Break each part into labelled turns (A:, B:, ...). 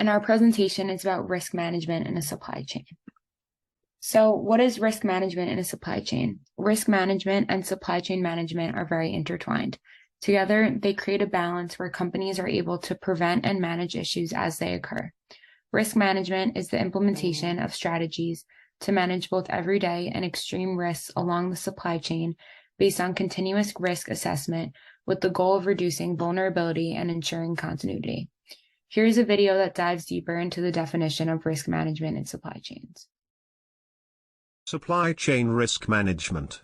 A: and our presentation is about risk management in a supply chain. So what is risk management in a supply chain? Risk management and supply chain management are very intertwined. Together, they create a balance where companies are able to prevent and manage issues as they occur. Risk management is the implementation of strategies to manage both everyday and extreme risks along the supply chain based on continuous risk assessment with the goal of reducing vulnerability and ensuring continuity. Here's a video that dives deeper into the definition of risk management in supply chains.
B: Supply chain risk management.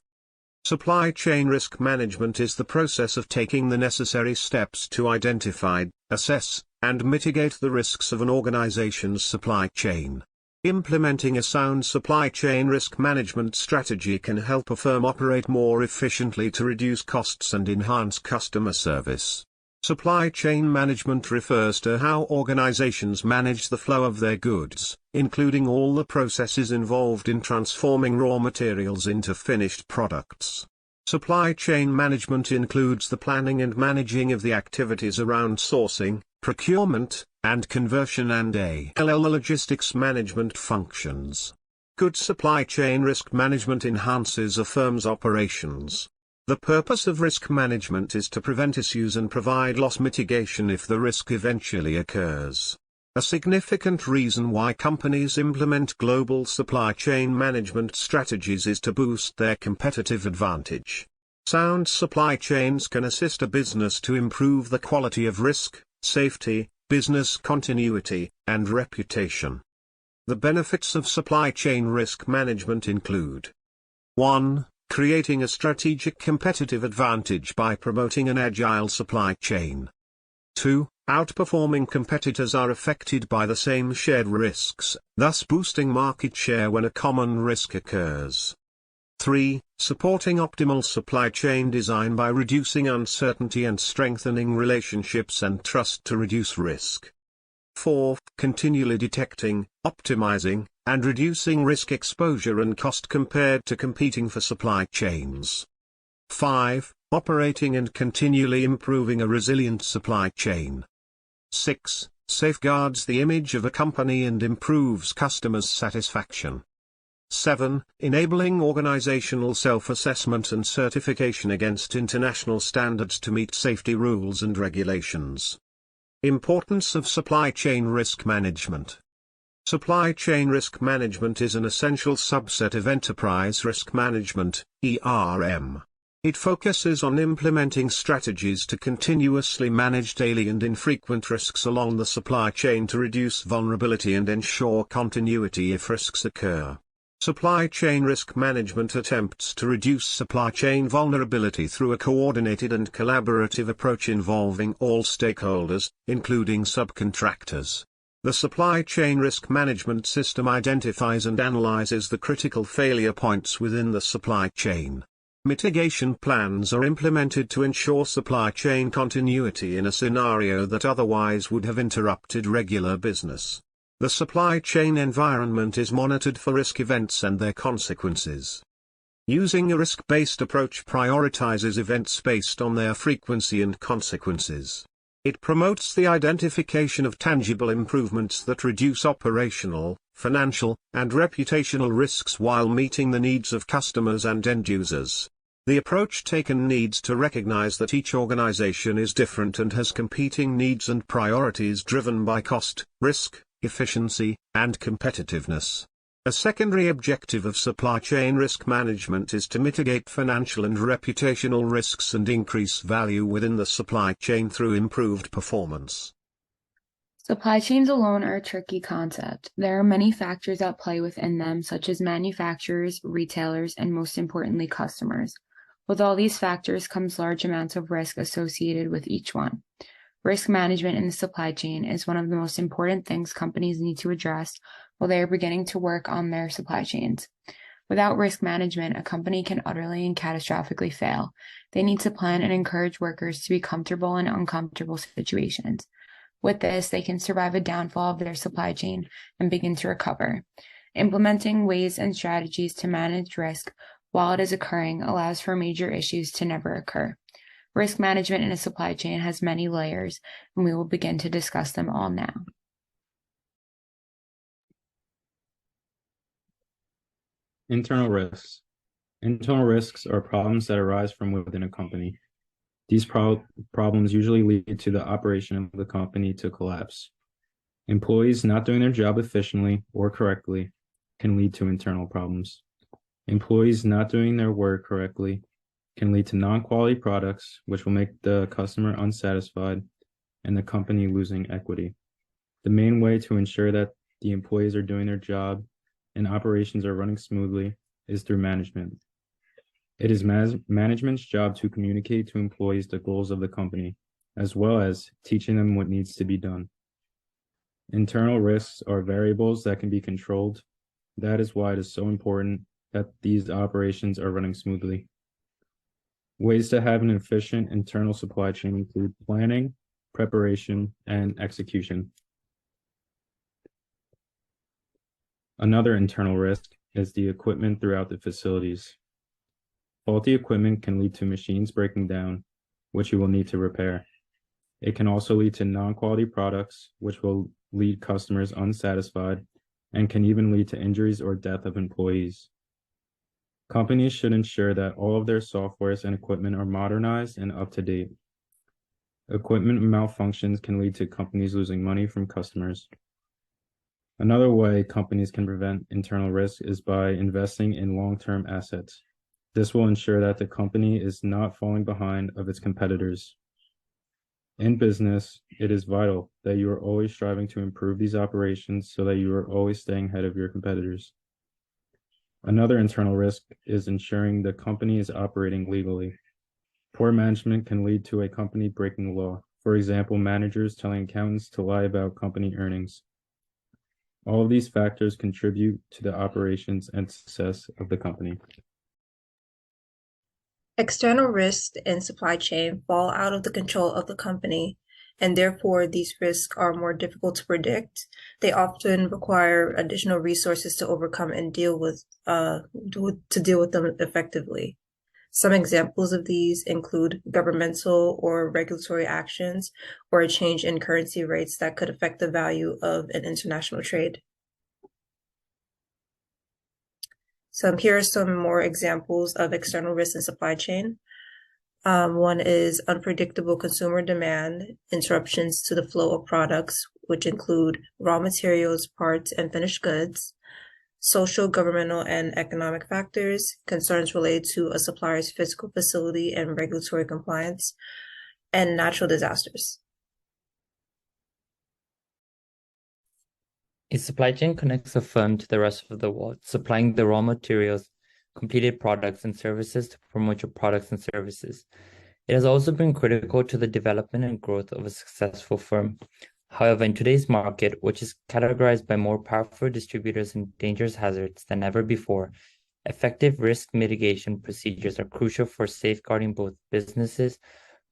B: Supply chain risk management is the process of taking the necessary steps to identify, assess, and mitigate the risks of an organization's supply chain. Implementing a sound supply chain risk management strategy can help a firm operate more efficiently to reduce costs and enhance customer service. Supply chain management refers to how organizations manage the flow of their goods, including all the processes involved in transforming raw materials into finished products. Supply chain management includes the planning and managing of the activities around sourcing, procurement, and conversion and logistics management functions. Good supply chain risk management enhances a firm's operations. The purpose of risk management is to prevent issues and provide loss mitigation if the risk eventually occurs. A significant reason why companies implement global supply chain management strategies is to boost their competitive advantage. Sound supply chains can assist a business to improve the quality of risk, safety, business continuity, and reputation. The benefits of supply chain risk management include 1. Creating a strategic competitive advantage by promoting an agile supply chain. 2. Outperforming competitors are affected by the same shared risks, thus boosting market share when a common risk occurs. 3. Supporting optimal supply chain design by reducing uncertainty and strengthening relationships and trust to reduce risk. 4. Continually detecting, optimizing, and reducing risk exposure and cost compared to competing for supply chains. 5. Operating and continually improving a resilient supply chain. 6. Safeguards the image of a company and improves customers' satisfaction. 7. Enabling organizational self-assessment and certification against international standards to meet safety rules and regulations. Importance of supply chain risk management. Supply chain risk management is an essential subset of enterprise risk management, ERM. It focuses on implementing strategies to continuously manage daily and infrequent risks along the supply chain to reduce vulnerability and ensure continuity if risks occur. Supply chain risk management attempts to reduce supply chain vulnerability through a coordinated and collaborative approach involving all stakeholders, including subcontractors. The supply chain risk management system identifies and analyzes the critical failure points within the supply chain. Mitigation plans are implemented to ensure supply chain continuity in a scenario that otherwise would have interrupted regular business. The supply chain environment is monitored for risk events and their consequences. Using a risk-based approach prioritizes events based on their frequency and consequences. It promotes the identification of tangible improvements that reduce operational, financial, and reputational risks while meeting the needs of customers and end users. The approach taken needs to recognize that each organization is different and has competing needs and priorities driven by cost, risk, efficiency, and competitiveness. A secondary objective of supply chain risk management is to mitigate financial and reputational risks and increase value within the supply chain through improved performance.
A: Supply chains alone are a tricky concept. There are many factors at play within them, such as manufacturers, retailers, and most importantly, customers. With all these factors comes large amounts of risk associated with each one. Risk management in the supply chain is one of the most important things companies need to address while they are beginning to work on their supply chains. Without risk management, a company can utterly and catastrophically fail. They need to plan and encourage workers to be comfortable in uncomfortable situations. With this, they can survive a downfall of their supply chain and begin to recover. Implementing ways and strategies to manage risk while it is occurring allows for major issues to never occur. Risk management in a supply chain has many layers, and we will begin to discuss them all now.
C: Internal risks. Internal risks are problems that arise from within a company. These problems usually lead to the operation of the company to collapse. Employees not doing their job efficiently or correctly can lead to internal problems. Employees not doing their work correctly can lead to non-quality products, which will make the customer unsatisfied and the company losing equity. The main way to ensure that the employees are doing their job and operations are running smoothly is through management. It is management's job to communicate to employees the goals of the company, as well as teaching them what needs to be done. Internal risks are variables that can be controlled. That is why it is so important that these operations are running smoothly. Ways to have an efficient internal supply chain include planning, preparation, and execution. Another internal risk is the equipment throughout the facilities. Faulty equipment can lead to machines breaking down, which you will need to repair. It can also lead to non-quality products, which will leave customers unsatisfied and can even lead to injuries or death of employees. Companies should ensure that all of their softwares and equipment are modernized and up to date. Equipment malfunctions can lead to companies losing money from customers. Another way companies can prevent internal risk is by investing in long-term assets. This will ensure that the company is not falling behind of its competitors. In business, it is vital that you are always striving to improve these operations so that you are always staying ahead of your competitors. Another internal risk is ensuring the company is operating legally. Poor management can lead to a company breaking the law. For example, managers telling accountants to lie about company earnings. All of these factors contribute to the operations and success of the company.
D: External risks in supply chain fall out of the control of the company, and therefore these risks are more difficult to predict. They often require additional resources to overcome and deal with them effectively. Some examples of these include governmental or regulatory actions or a change in currency rates that could affect the value of an international trade. So here are some more examples of external risks in supply chain. One is unpredictable consumer demand, interruptions to the flow of products, which include raw materials, parts, and finished goods, social, governmental, and economic factors, concerns related to a supplier's physical facility and regulatory compliance, and natural disasters.
E: A supply chain connects a firm to the rest of the world, supplying the raw materials, completed products, and services to promote your products and services. It has also been critical to the development and growth of a successful firm. However, in today's market, which is categorized by more powerful distributors and dangerous hazards than ever before, effective risk mitigation procedures are crucial for safeguarding both businesses,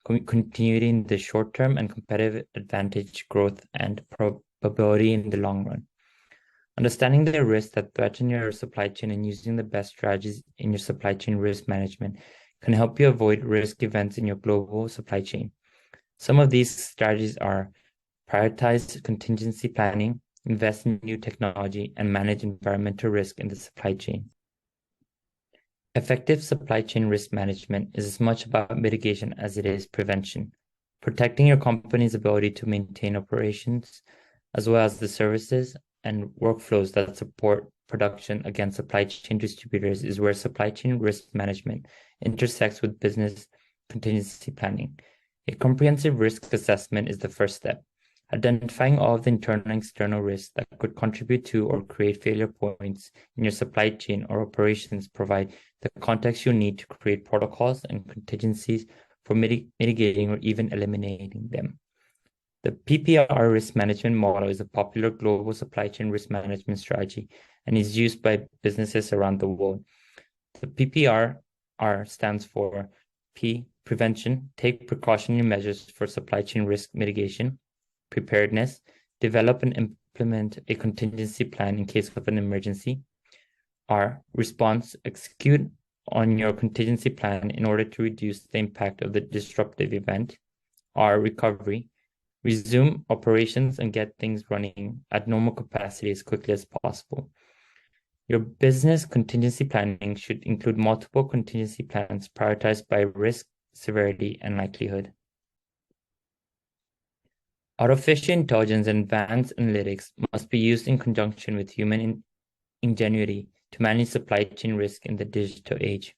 E: continuing the short-term and competitive advantage growth and probability in the long run. Understanding the risks that threaten your supply chain and using the best strategies in your supply chain risk management can help you avoid risk events in your global supply chain. Some of these strategies are prioritize contingency planning, invest in new technology, and manage environmental risk in the supply chain. Effective supply chain risk management is as much about mitigation as it is prevention. Protecting your company's ability to maintain operations, as well as the services and workflows that support production against supply chain distributors, is where supply chain risk management intersects with business contingency planning. A comprehensive risk assessment is the first step. Identifying all of the internal and external risks that could contribute to or create failure points in your supply chain or operations provide the context you need to create protocols and contingencies for mitigating or even eliminating them. The PPRR risk management model is a popular global supply chain risk management strategy and is used by businesses around the world. The PPRR stands for P, prevention, take precautionary measures for supply chain risk mitigation. Preparedness, develop and implement a contingency plan in case of an emergency. R, response, execute on your contingency plan in order to reduce the impact of the disruptive event. R, recovery, resume operations and get things running at normal capacity as quickly as possible. Your business contingency planning should include multiple contingency plans prioritized by risk, severity, and likelihood. Artificial intelligence and advanced analytics must be used in conjunction with human ingenuity to manage supply chain risk in the digital age.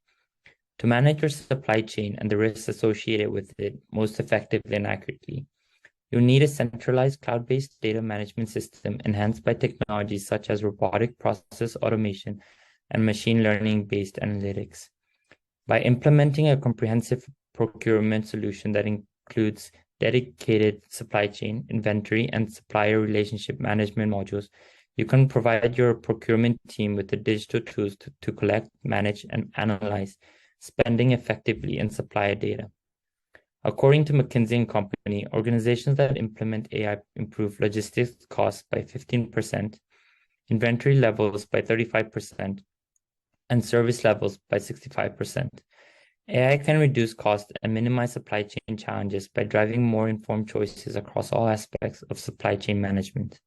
E: To manage your supply chain and the risks associated with it most effectively and accurately, you'll need a centralized cloud-based data management system enhanced by technologies such as robotic process automation and machine learning-based analytics. By implementing a comprehensive procurement solution that includes dedicated supply chain, inventory, and supplier relationship management modules, you can provide your procurement team with the digital tools to collect, manage, and analyze spending effectively in supplier data. According to McKinsey & Company, organizations that implement AI improve logistics costs by 15%, inventory levels by 35%, and service levels by 65%. AI can reduce costs and minimize supply chain challenges by driving more informed choices across all aspects of supply chain management.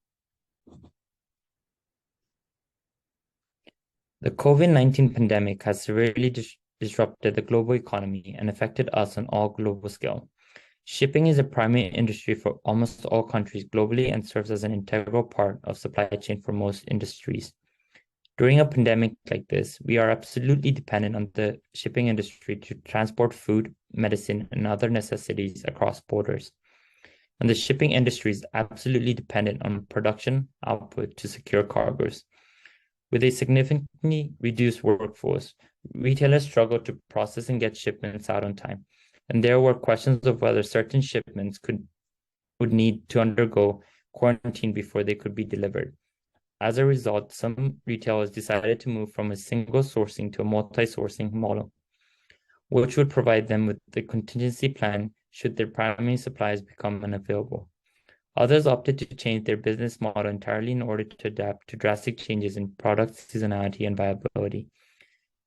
E: The COVID-19 pandemic has severely disrupted the global economy and affected us on all global scale. Shipping is a primary industry for almost all countries globally and serves as an integral part of supply chain for most industries. During a pandemic like this, we are absolutely dependent on the shipping industry to transport food, medicine, and other necessities across borders. And the shipping industry is absolutely dependent on production output to secure cargoes. With a significantly reduced workforce, retailers struggle to process and get shipments out on time. And there were questions of whether certain shipments would need to undergo quarantine before they could be delivered. As a result, some retailers decided to move from a single sourcing to a multi-sourcing model, which would provide them with the contingency plan should their primary supplies become unavailable. Others opted to change their business model entirely in order to adapt to drastic changes in product seasonality and viability.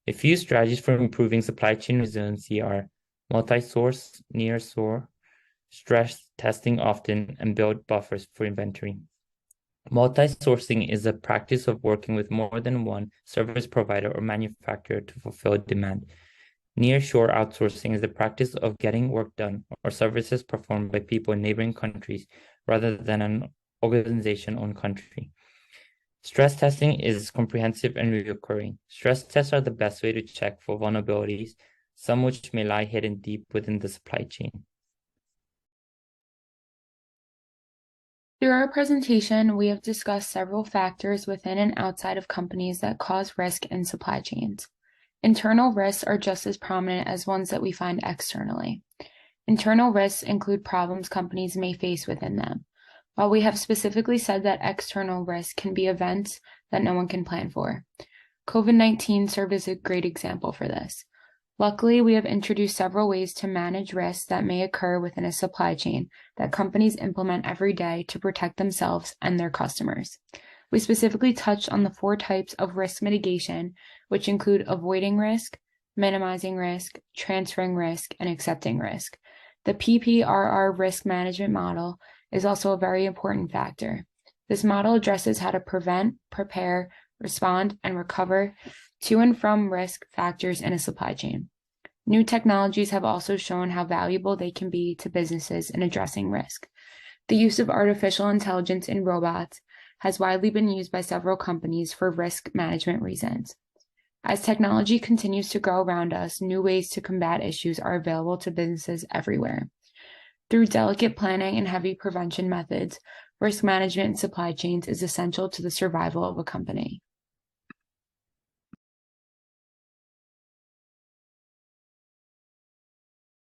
E: A few strategies for improving supply chain resiliency are multi-source, near-shore, stress testing often, and build buffers for inventory. Multi-sourcing is a practice of working with more than one service provider or manufacturer to fulfill demand. Near-shore outsourcing is the practice of getting work done or services performed by people in neighboring countries rather than an organization-owned country. Stress testing is comprehensive and recurring. Stress tests are the best way to check for vulnerabilities, some which may lie hidden deep within the supply chain.
A: Through our presentation, we have discussed several factors within and outside of companies that cause risk in supply chains. Internal risks are just as prominent as ones that we find externally. Internal risks include problems companies may face within them, while we have specifically said that external risks can be events that no one can plan for. COVID-19 served as a great example for this. Luckily, we have introduced several ways to manage risks that may occur within a supply chain that companies implement every day to protect themselves and their customers. We specifically touched on the 4 types of risk mitigation, which include avoiding risk, minimizing risk, transferring risk, and accepting risk. The PPRR risk management model is also a very important factor. This model addresses how to prevent, prepare, respond, and recover to and from risk factors in a supply chain. New technologies have also shown how valuable they can be to businesses in addressing risk. The use of artificial intelligence in robots has widely been used by several companies for risk management reasons. As technology continues to grow around us, new ways to combat issues are available to businesses everywhere. Through delicate planning and heavy prevention methods, risk management in supply chains is essential to the survival of a company.